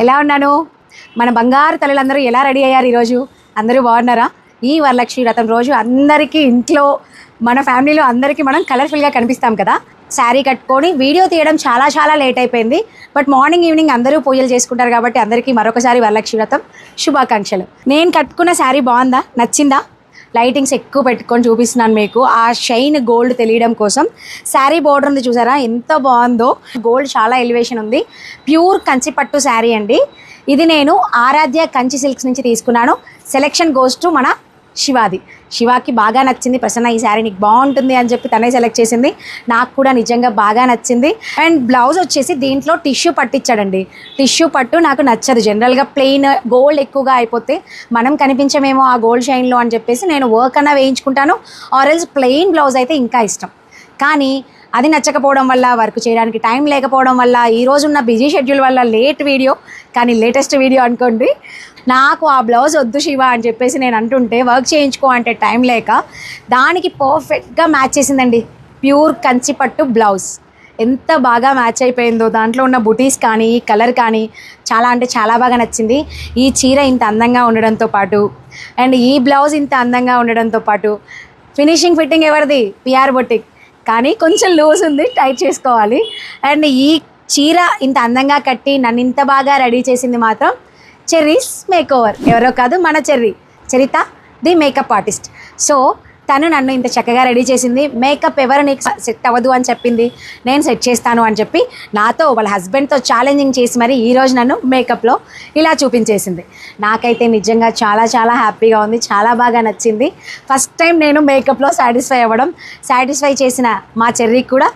ఎలా ఉన్నాను? మన బంగారు తల్లులందరూ ఎలా రెడీ అయ్యారు ఈరోజు? అందరూ బాగున్నారా? ఈ వరలక్ష్మి వ్రతం రోజు అందరికీ ఇంట్లో మన ఫ్యామిలీలో అందరికీ మనం కలర్ఫుల్గా కనిపిస్తాం కదా. శారీ కట్టుకొని వీడియో తీయడం చాలా లేట్ అయిపోయింది. బట్ మార్నింగ్ ఈవినింగ్ అందరూ పూజలు చేసుకుంటారు కాబట్టి అందరికీ మరొకసారి వరలక్ష్మి వ్రతం శుభాకాంక్షలు. నేను కట్టుకున్న శారీ బాగుందా? నచ్చిందా? లైటింగ్స్ ఎక్కువ పెట్టుకొని చూపిస్తున్నాను మీకు, ఆ షైన్ గోల్డ్ తెలియడం కోసం. శారీ బోర్డర్ ఉంది చూసారా, ఎంత బాగుందో. గోల్డ్ చాలా ఎలివేషన్ ఉంది. ప్యూర్ కంచి పట్టు శారీ అండి. ఇది నేను ఆరాధ్య కంచి సిల్క్స్ నుంచి తీసుకున్నాను. సెలెక్షన్ గోస్ టు మన శివాకి బాగా నచ్చింది. ప్రసన్న ఈ శారీ నీకు బాగుంటుంది అని చెప్పి తనే సెలెక్ట్ చేసింది. నాకు కూడా నిజంగా బాగా నచ్చింది. అండ్ బ్లౌజ్ వచ్చేసి దీంట్లో టిష్యూ పట్టించాడండి. టిష్యూ పట్టు నాకు నచ్చదు. జనరల్గా ప్లెయిన్ గోల్డ్ ఎక్కువగా అయిపోతే మనం కనిపించమేమో ఆ గోల్డ్ షైన్లో అని చెప్పేసి నేను వర్క్ అన్నా వేయించుకుంటాను. ఆరెల్స్ ప్లెయిన్ బ్లౌజ్ అయితే ఇంకా ఇష్టం. కానీ అది నచ్చకపోవడం వల్ల, వర్క్ చేయడానికి టైం లేకపోవడం వల్ల, ఈరోజున్న బిజీ షెడ్యూల్ వల్ల లేట్ వీడియో, కానీ లేటెస్ట్ వీడియో అనుకోండి. నాకు ఆ బ్లౌజ్ వద్దు శివ అని చెప్పేసి నేను అంటుంటే, వర్క్ చేయించుకో అంటే టైం లేక దానికి పర్ఫెక్ట్గా మ్యాచ్ చేసిందండి ప్యూర్ కంచి పట్టు బ్లౌజ్. ఎంత బాగా మ్యాచ్ అయిపోయిందో. దాంట్లో ఉన్న బుటీస్ కానీ కలర్ కానీ చాలా అంటే చాలా బాగా నచ్చింది. ఈ చీర ఇంత అందంగా ఉండడంతో పాటు అండ్ ఈ బ్లౌజ్ ఇంత అందంగా ఉండడంతో పాటు ఫినిషింగ్ ఫిట్టింగ్ ఎవరిది? పిఆర్ బొటిక్, కానీ కొంచెం లూజ్ ఉంది, టైట్ చేసుకోవాలి. అండ్ ఈ చీర ఇంత అందంగా కట్టి నన్ను ఇంత బాగా రెడీ చేసింది మాత్రం చెర్రీస్ మేకోవర్. ఎవరో కాదు, మన చరిత ది మేకప్ ఆర్టిస్ట్. సో తను నన్ను ఇంత చక్కగా రెడీ చేసింది. మేకప్ ఎవరు నీకు సెట్ అవ్వదు అని చెప్పింది, నేను సెట్ చేస్తాను అని చెప్పి నాతో వాళ్ళ హస్బెండ్తో ఛాలెంజింగ్ చేసి మరి ఈరోజు నన్ను మేకప్లో ఇలా చూపించేసింది. నాకైతే నిజంగా చాలా హ్యాపీగా ఉంది. చాలా బాగా నచ్చింది. ఫస్ట్ టైం నేను మేకప్లో సాటిస్ఫై చేసిన మా చెర్రీకి కూడా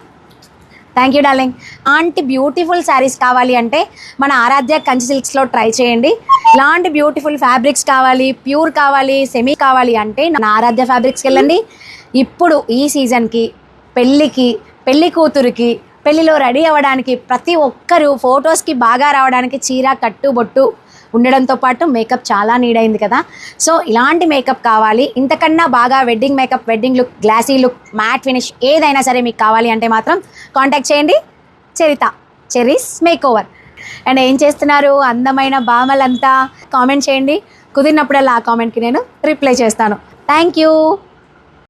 థ్యాంక్ యూ డార్లింగ్. అలాంటి బ్యూటిఫుల్ శారీస్ కావాలి అంటే మన ఆరాధ్య కంచి సిల్క్స్లో ట్రై చేయండి. ఇలాంటి బ్యూటిఫుల్ ఫ్యాబ్రిక్స్ కావాలి, ప్యూర్ కావాలి, సెమీ కావాలి అంటే నా ఆరాధ్య ఫ్యాబ్రిక్స్కి వెళ్ళండి. ఇప్పుడు ఈ సీజన్కి, పెళ్ళి కూతురికి, పెళ్ళిలో రెడీ అవ్వడానికి, ప్రతి ఒక్కరూ ఫొటోస్కి బాగా రావడానికి చీర కట్టుబొట్టు ఉండడంతో పాటు మేకప్ చాలా నీడ్ అయింది కదా. సో ఇలాంటి మేకప్ కావాలి. ఇంతకన్నా బాగా wedding makeup, wedding look, glossy look, matte finish ఏదైనా సరే మీకు కావాలి అంటే మాత్రం కాంటాక్ట్ చేయండి చరిత చెర్రీస్ మేకోవర్. అండ్ ఏం చేస్తున్నారు అందమైన భామలంతా? కామెంట్ చేయండి. కుదిరినప్పుడల్లా ఆ కామెంట్కి నేను రిప్లై చేస్తాను. Thank you.